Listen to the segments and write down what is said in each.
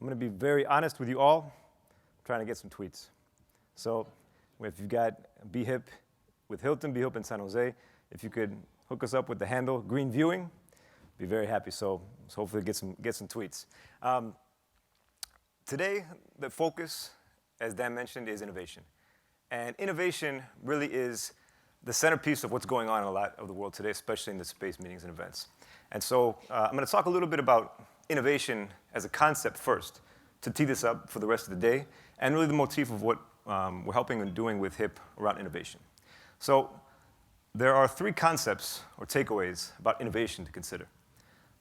I'm going to be very honest with you all. I'm trying to get some tweets. So if you've got BHIP with Hilton, BHIP in San Jose, if you could hook us up with the handle Greenviewing, be very happy. So hopefully get some tweets. Today, the focus, as Dan mentioned, is innovation. And innovation really is the centerpiece of what's going on in a lot of the world today, especially in the space meetings and events. And so I'm going to talk a little bit about innovation as a concept first, to tee this up for the rest of the day, and really the motif of what we're helping and doing with HIP around innovation. So there are three concepts or takeaways about innovation to consider.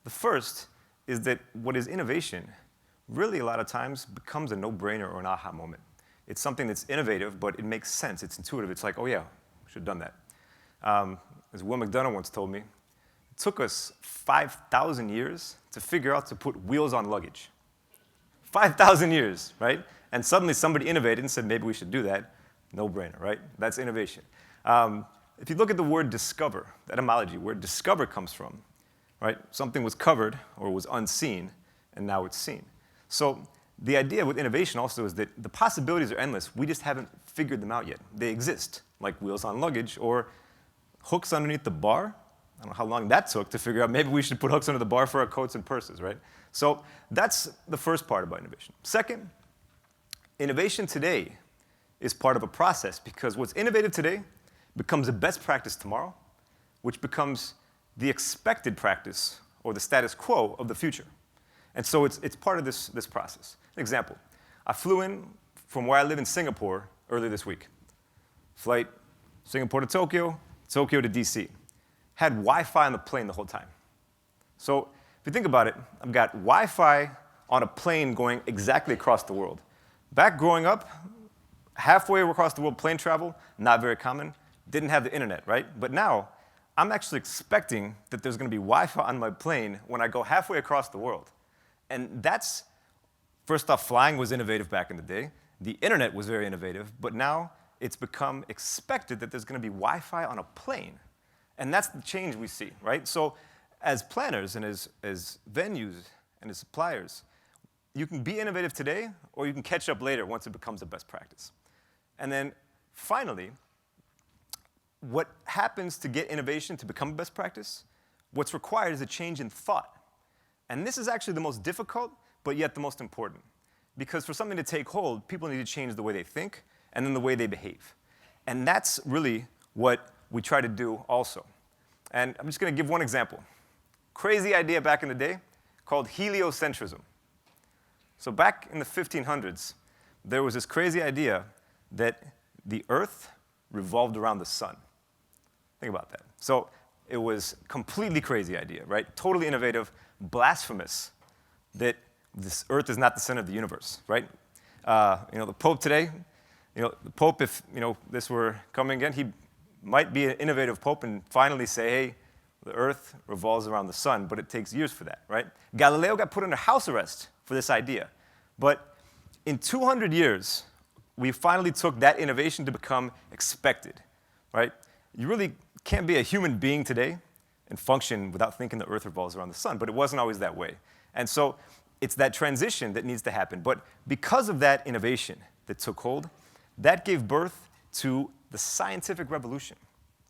The first is that what is innovation really a lot of times becomes a no-brainer or an aha moment. It's something that's innovative, but it makes sense. It's intuitive. It's like, oh yeah, we should have done that. As Will McDonough once told me, it took us 5,000 years to figure out to put wheels on luggage. 5,000 years, right? And suddenly somebody innovated and said, maybe we should do that. No-brainer, right? That's innovation. If you look at the word discover, the etymology, where discover comes from, right? Something was covered or was unseen, and now it's seen. So the idea with innovation also is that the possibilities are endless. We just haven't figured them out yet. They exist, like wheels on luggage or hooks underneath the bar. I don't know how long that took to figure out maybe we should put hooks under the bar for our coats and purses, right? So that's the first part about innovation. Second, innovation today is part of a process because what's innovative today becomes a best practice tomorrow, which becomes the expected practice or the status quo of the future. And so it's part of this process. An example, I flew in from where I live in Singapore earlier this week. Flight Singapore to Tokyo, Tokyo to DC. Had Wi-Fi on the plane the whole time. So if you think about it, I've got Wi-Fi on a plane going exactly across the world. Back growing up, halfway across the world plane travel, not very common, didn't have the internet, right? But now, I'm actually expecting that there's going to be Wi-Fi on my plane when I go halfway across the world. And that's, first off, flying was innovative back in the day. The internet was very innovative, but now it's become expected that there's going to be Wi-Fi on a plane. And that's the change we see, right? So as planners and as venues and as suppliers, you can be innovative today, or you can catch up later once it becomes a best practice. And then finally, what happens to get innovation to become a best practice? What's required is a change in thought. And this is actually the most difficult, but yet the most important. Because for something to take hold, people need to change the way they think and then the way they behave. And that's really what we try to do also. And I'm just going to give one example. Crazy idea back in the day called heliocentrism. So back in the 1500s, there was this crazy idea that the Earth revolved around the sun. Think about that. So it was a completely crazy idea, right? Totally innovative, blasphemous, that this Earth is not the center of the universe, right? The Pope today, the Pope, if this were coming again, he might be an innovative Pope and finally say, hey, the Earth revolves around the sun, but it takes years for that, right? Galileo got put under house arrest for this idea. But in 200 years, we finally took that innovation to become expected, right? You really can't be a human being today and function without thinking the Earth revolves around the sun, but it wasn't always that way. And so it's that transition that needs to happen. But because of that innovation that took hold, that gave birth to the scientific revolution,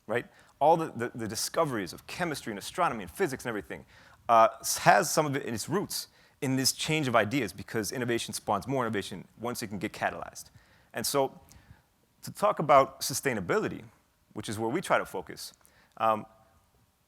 right? All the discoveries of chemistry and astronomy and physics and everything has some of it in its roots in this change of ideas because innovation spawns more innovation once it can get catalyzed. And so to talk about sustainability, which is where we try to focus,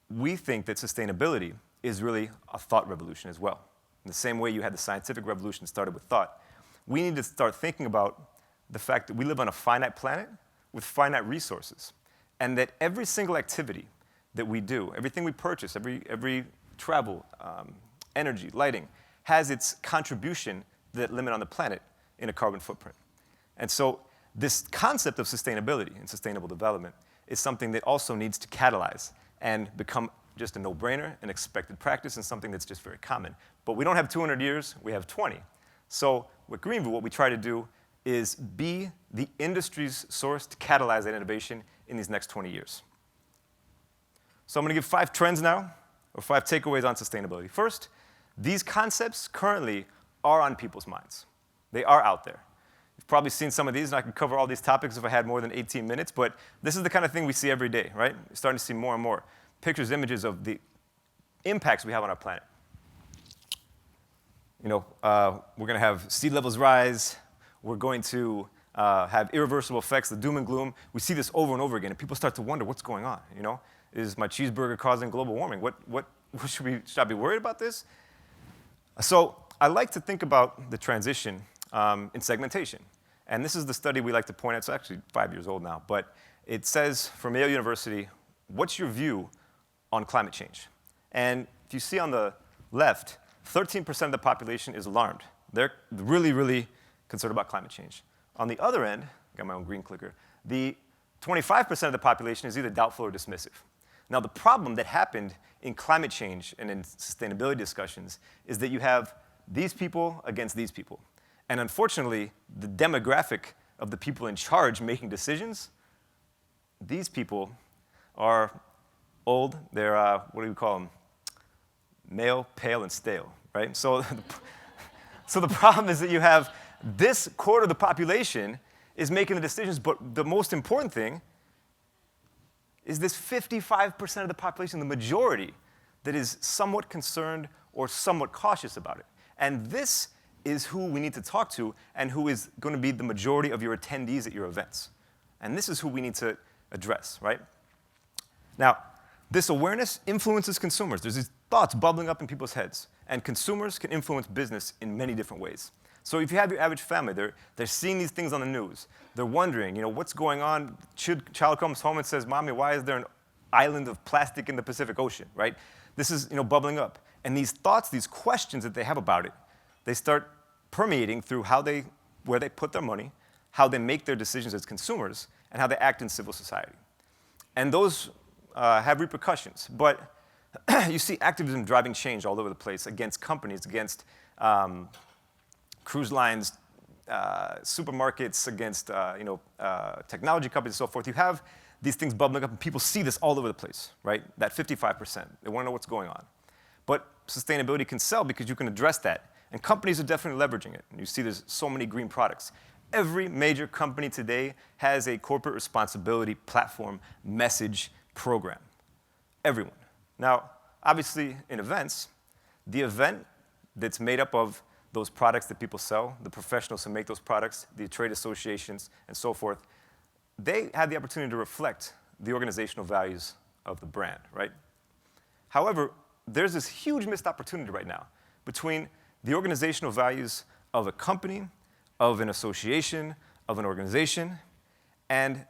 we think that sustainability is really a thought revolution as well. In the same way you had the scientific revolution started with thought, we need to start thinking about the fact that we live on a finite planet with finite resources, and that every single activity that we do, everything we purchase, every travel, energy, lighting, has its contribution to that limit on the planet in a carbon footprint. And so this concept of sustainability and sustainable development is something that also needs to catalyze and become just a no-brainer, an expected practice, and something that's just very common. But we don't have 200 years, we have 20. So with Greenview, what we try to do is be the industry's source to catalyze that innovation in these next 20 years. So I'm going to give 5 trends now, or 5 takeaways on sustainability. First, these concepts currently are on people's minds. They are out there. You've probably seen some of these, and I could cover all these topics if I had more than 18 minutes, but this is the kind of thing we see every day, right? We're starting to see more and more pictures, images of the impacts we have on our planet. We're going to have sea levels rise. We're going to have irreversible effects, the doom and gloom. We see this over and over again, and people start to wonder, what's going on? Is my cheeseburger causing global warming? Should I be worried about this? So I like to think about the transition in segmentation. And this is the study we like to point at. It's actually 5 years old now. But it says from Yale University, what's your view on climate change? And if you see on the left, 13% of the population is alarmed. They're really, really concerned about climate change. On the other end, got my own green clicker, the 25% of the population is either doubtful or dismissive. Now, the problem that happened in climate change and in sustainability discussions is that you have these people against these people. And unfortunately, the demographic of the people in charge making decisions, these people are old. They're, what do we call them? Male, pale, and stale, right? So the problem is that you have this quarter of the population is making the decisions, but the most important thing is this 55% of the population, the majority, that is somewhat concerned or somewhat cautious about it. And this is who we need to talk to and who is going to be the majority of your attendees at your events. And this is who we need to address, right? Now, this awareness influences consumers. There's these thoughts bubbling up in people's heads. And consumers can influence business in many different ways. So if you have your average family, they're seeing these things on the news. They're wondering, what's going on? Child comes home and says, Mommy, why is there an island of plastic in the Pacific Ocean, right? This is bubbling up. And these thoughts, these questions that they have about it, they start permeating through where they put their money, how they make their decisions as consumers, and how they act in civil society. And those have repercussions. But you see activism driving change all over the place against companies, against cruise lines, supermarkets, against technology companies, and so forth. You have these things bubbling up, and people see this all over the place, right? That 55%. They want to know what's going on. But sustainability can sell because you can address that. And companies are definitely leveraging it. And you see there's so many green products. Every major company today has a corporate responsibility platform message program. Everyone. Now, obviously, in events, the event that's made up of those products that people sell, the professionals who make those products, the trade associations, and so forth, they have the opportunity to reflect the organizational values of the brand, right? However, there's this huge missed opportunity right now between the organizational values of a company, of an association, of an organization, and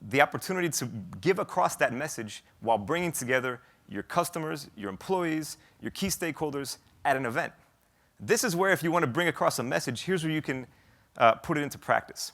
the opportunity to give across that message while bringing together your customers, your employees, your key stakeholders at an event. This is where, if you want to bring across a message, here's where you can put it into practice.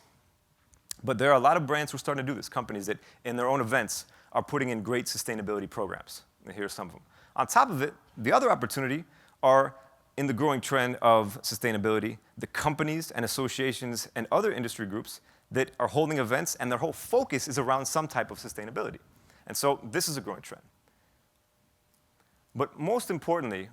But there are a lot of brands who are starting to do this, companies that in their own events are putting in great sustainability programs. And here's some of them. On top of it, the other opportunity are in the growing trend of sustainability, the companies and associations and other industry groups that are holding events, and their whole focus is around some type of sustainability. And so this is a growing trend. But most importantly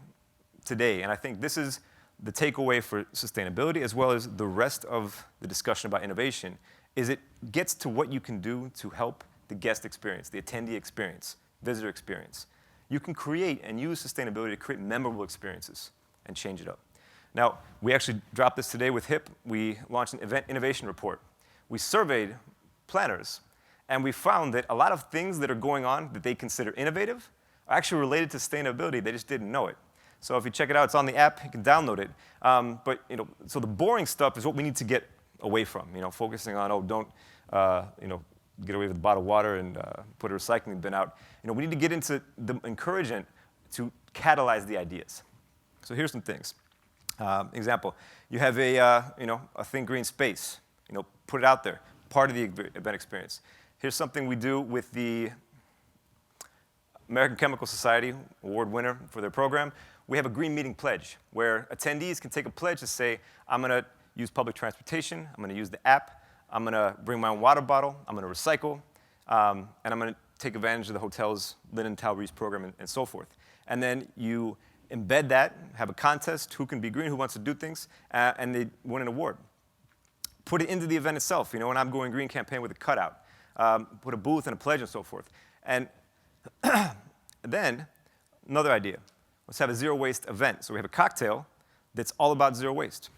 today, and I think this is the takeaway for sustainability as well as the rest of the discussion about innovation, is it gets to what you can do to help the guest experience, the attendee experience, visitor experience. You can create and use sustainability to create memorable experiences and change it up. Now, we actually dropped this today with HIP. We launched an event innovation report. We surveyed planners, and we found that a lot of things that are going on that they consider innovative are actually related to sustainability. They just didn't know it. So if you check it out, it's on the app. You can download it. So the boring stuff is what we need to get away from. Focusing on, don't get away with bottled water and put a recycling bin out. We need to get into the encouragement to catalyze the ideas. So here's some things. Example: you have a Think Green space. Put it out there. Part of the event experience. Here's something we do with the American Chemical Society, award winner for their program. We have a green meeting pledge where attendees can take a pledge to say, I'm going to use public transportation, I'm going to use the app, I'm going to bring my own water bottle, I'm going to recycle, and I'm going to take advantage of the hotel's linen towel reuse program and so forth. And then you embed that, have a contest, who can be green, who wants to do things, and they win an award. Put it into the event itself, you know, an I'm Going Green campaign with a cutout. Put a booth and a pledge and so forth. And then, another idea. Let's have a zero waste event. So we have a cocktail that's all about zero waste.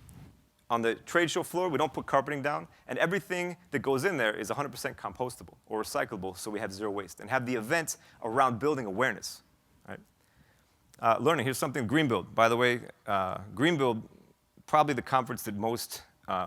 On the trade show floor, we don't put carpeting down, and everything that goes in there is 100% compostable or recyclable, so we have zero waste. And have the event around building awareness. Right? Learning, here's something, Greenview. By the way, Greenview, probably the conference that most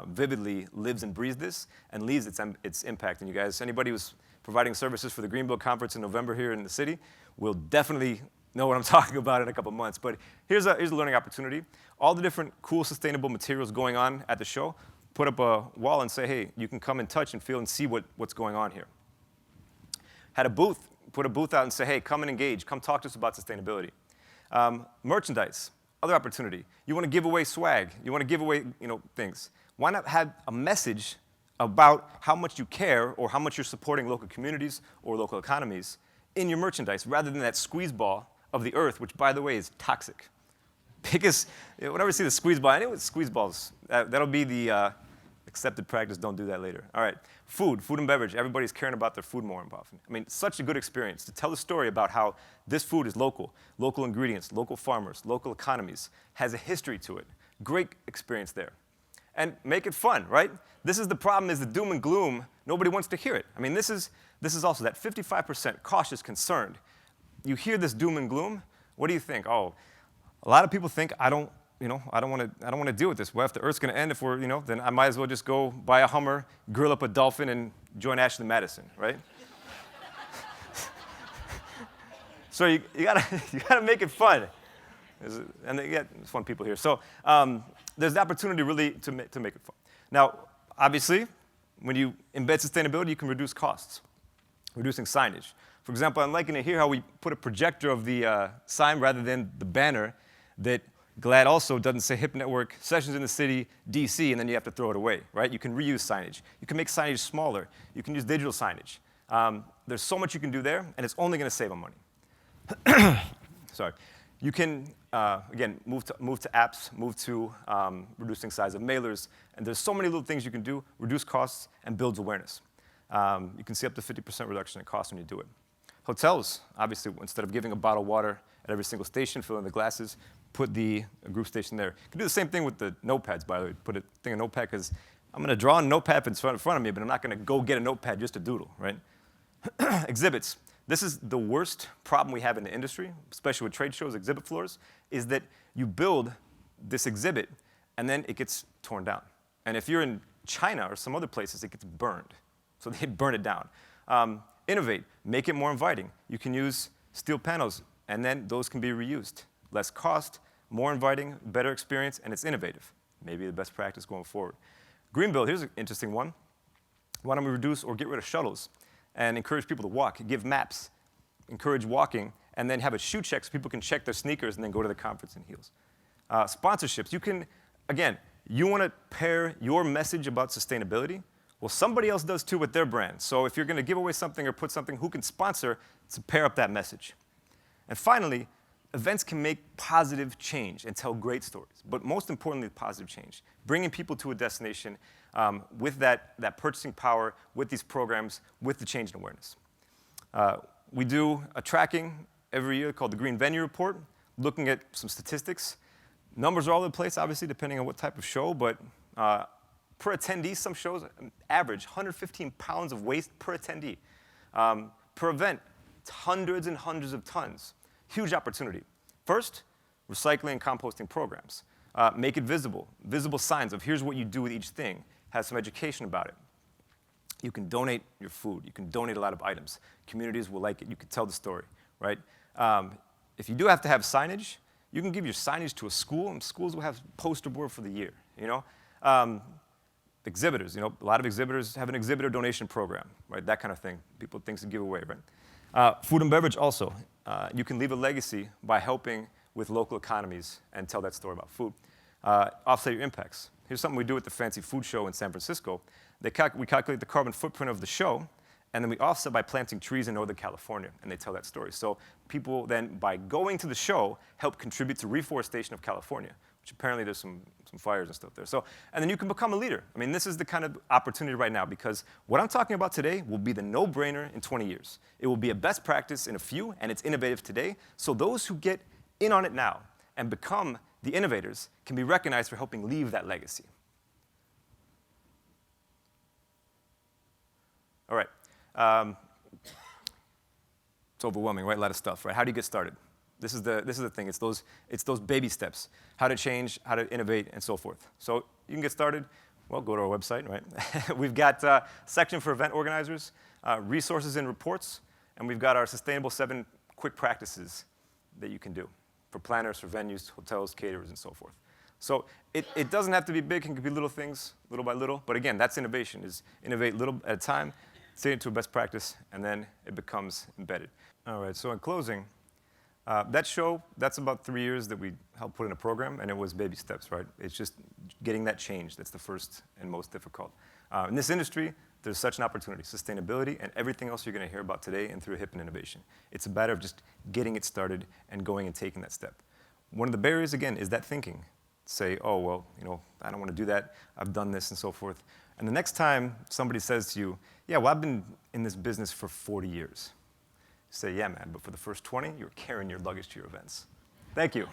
vividly lives and breathes this and leaves its impact. And you guys, anybody who's providing services for the Greenview conference in November here in the city will definitely know what I'm talking about in a couple months. But here's a learning opportunity. All the different cool, sustainable materials going on at the show, put up a wall and say, hey, you can come and touch and feel and see what's going on here. Had a booth, put a booth out and say, hey, come and engage, come talk to us about sustainability. Merchandise, other opportunity. You want to give away swag, you want to give away things. Why not have a message about how much you care or how much you're supporting local communities or local economies in your merchandise, rather than that squeeze ball of the earth, which, by the way, is toxic. Because whenever you see the squeeze ball, anyway, squeeze balls, that'll be the accepted practice. Don't do that later. All right, food and beverage. Everybody's caring about their food more often. I mean, such a good experience to tell a story about how this food is local ingredients, local farmers, local economies, has a history to it. Great experience there. And make it fun, right? This is the problem, is the doom and gloom. Nobody wants to hear it. I mean, this is also that 55% cautious, concerned. You hear this doom and gloom, what do you think? Oh, a lot of people think I don't want to deal with this. Well, if the Earth's going to end, if we're, then I might as well just go buy a Hummer, grill up a dolphin, and join Ashley Madison, right? So you gotta make it fun, and they get fun people here. So there's the opportunity really to make it fun. Now, obviously, when you embed sustainability, you can reduce costs, reducing signage. For example, I'm liking to hear how we put a projector of the sign rather than the banner that GLAD also doesn't say HIP Network, Sessions in the City, DC, and then you have to throw it away, right? You can reuse signage. You can make signage smaller. You can use digital signage. There's so much you can do there, and it's only going to save on money. Sorry. You can, again, move to apps, move to reducing size of mailers, and there's so many little things you can do, reduce costs, and builds awareness. You can see up to 50% reduction in cost when you do it. Hotels, obviously, instead of giving a bottle of water at every single station, fill in the glasses, put the group station there. You can do the same thing with the notepads, by the way. Put a thing of notepad, because I'm going to draw a notepad in front of me, but I'm not going to go get a notepad just to doodle, right? Exhibits. This is the worst problem we have in the industry, especially with trade shows, exhibit floors, is that you build this exhibit, and then it gets torn down. And if you're in China or some other places, it gets burned. So they burn it down. Innovate, make it more inviting. You can use steel panels, and then those can be reused. Less cost, more inviting, better experience, and it's innovative. Maybe the best practice going forward. Greenview, here's an interesting one. Why don't we reduce or get rid of shuttles and encourage people to walk, give maps, encourage walking, and then have a shoe check so people can check their sneakers and then go to the conference in heels. Sponsorships, you can, again, you want to pair your message about sustainability. Well, somebody else does too with their brand. So if you're going to give away something or put something, who can sponsor to pair up that message? And finally, events can make positive change and tell great stories. But most importantly, positive change. Bringing people to a destination with that purchasing power, with these programs, with the change in awareness. We do a tracking every year called the Green Venue Report, looking at some statistics. Numbers are all over the place, obviously, depending on what type of show, but per attendee, some shows average 115 pounds of waste per attendee. Per event, it's hundreds and hundreds of tons. Huge opportunity. First, recycling and composting programs. Make it visible. Visible signs of here's what you do with each thing. Have some education about it. You can donate your food. You can donate a lot of items. Communities will like it. You can tell the story, right? If you do have to have signage, you can give your signage to a school, and schools will have poster board for the year, Exhibitors, a lot of exhibitors have an exhibitor donation program, right? That kind of thing. People have things to give away, right? Food and beverage also. You can leave a legacy by helping with local economies and tell that story about food. Offset your impacts. Here's something we do at the Fancy Food Show in San Francisco. We calculate the carbon footprint of the show, And then we offset by planting trees in Northern California, and they tell that story. So people then, by going to the show, help contribute to reforestation of California, which apparently there's some fires and stuff there. So, and then you can become a leader. I mean, this is the kind of opportunity right now, because what I'm talking about today will be the no-brainer in 20 years. It will be a best practice in a few, and it's innovative today. So those who get in on it now and become the innovators can be recognized for helping leave that legacy. All right. It's overwhelming, right? A lot of stuff, right? How do you get started? This is the thing. It's those baby steps. How to change, how to innovate, and so forth. So you can get started. Well, go to our website, right? We've got a section for event organizers, resources and reports, and we've got our Sustainable 7 quick practices that you can do for planners, for venues, hotels, caterers, and so forth. So it doesn't have to be big. It can be little things, little by little. But again, that's innovation, is innovate little at a time, take it to a best practice, and then it becomes embedded. All right, so in closing, that show, that's about 3 years that we helped put in a program, and it was baby steps, right? It's just getting that change that's the first and most difficult. In this industry, there's such an opportunity, sustainability, and everything else you're going to hear about today and through HIP and innovation. It's a matter of just getting it started and going and taking that step. One of the barriers, again, is that thinking. Say, oh, well, I don't want to do that. I've done this and so forth. And the next time somebody says to you, yeah, well, I've been in this business for 40 years. You say, yeah, man, but for the first 20, you're carrying your luggage to your events. Thank you.